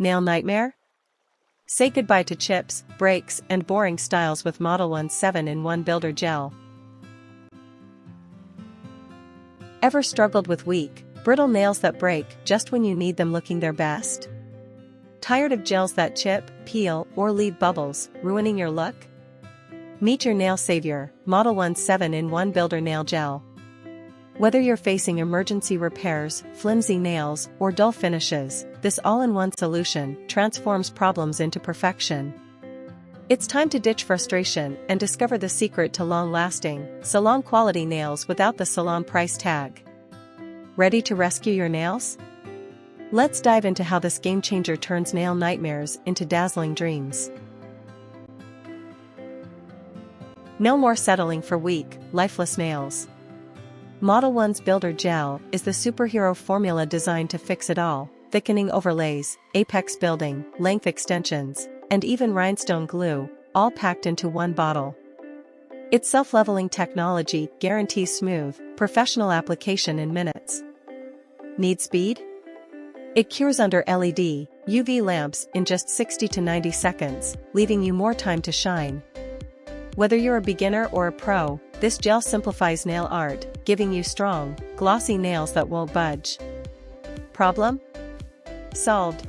Nail nightmare? Say goodbye to chips, breaks, and boring styles with Modelones 7-in-1 Builder Gel. Ever struggled with weak, brittle nails that break just when you need them looking their best? Tired of gels that chip, peel, or leave bubbles, ruining your look? Meet your nail savior, Modelones 7-in-1 Builder Nail Gel. Whether you're facing emergency repairs, flimsy nails, or dull finishes, this all-in-one solution transforms problems into perfection. It's time to ditch frustration and discover the secret to long-lasting, salon-quality nails without the salon price tag. Ready to rescue your nails? Let's dive into how this game-changer turns nail nightmares into dazzling dreams. No more settling for weak, lifeless nails. Modelones Builder Gel is the superhero formula designed to fix it all: thickening overlays, apex building, length extensions, and even rhinestone glue, all packed into one bottle. Its self-leveling technology guarantees smooth, professional application in minutes. Need speed? It cures under LED, UV lamps in just 60 to 90 seconds, leaving you more time to shine. Whether you're a beginner or a pro, this gel simplifies nail art, giving you strong, glossy nails that won't budge. Problem? Solved.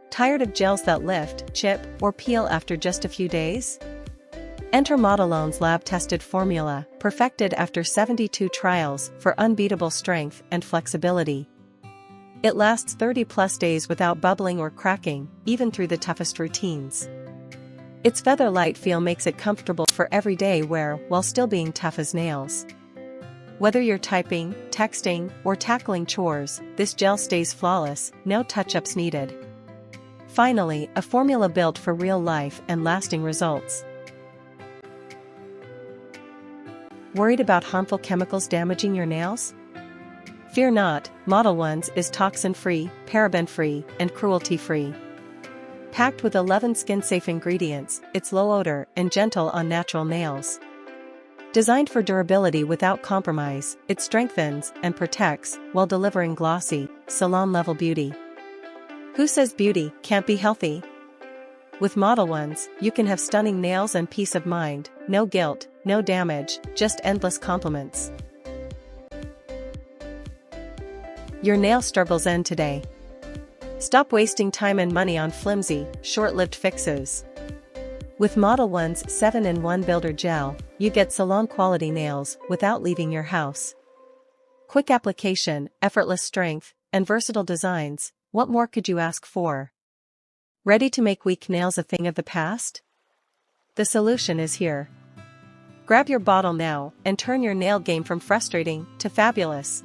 Tired of gels that lift, chip, or peel after just a few days? Enter Modelones lab-tested formula, perfected after 72 trials for unbeatable strength and flexibility. It lasts 30+ days without bubbling or cracking, even through the toughest routines. Its feather-light feel makes it comfortable for everyday wear while still being tough as nails. Whether you're typing, texting, or tackling chores, this gel stays flawless, no touch-ups needed. Finally, a formula built for real life and lasting results. Worried about harmful chemicals damaging your nails? Fear not, Modelones is toxin-free, paraben-free, and cruelty-free. Packed with 11 skin-safe ingredients, it's low odor and gentle on natural nails. Designed for durability without compromise, it strengthens and protects while delivering glossy, salon-level beauty. Who says beauty can't be healthy? With Modelones, you can have stunning nails and peace of mind, no guilt, no damage, just endless compliments. Your nail struggles end today. Stop wasting time and money on flimsy, short-lived fixes. With Modelones 7-in-1 Builder Gel, you get salon-quality nails without leaving your house. Quick application, effortless strength, and versatile designs, what more could you ask for? Ready to make weak nails a thing of the past? The solution is here. Grab your bottle now and turn your nail game from frustrating to fabulous.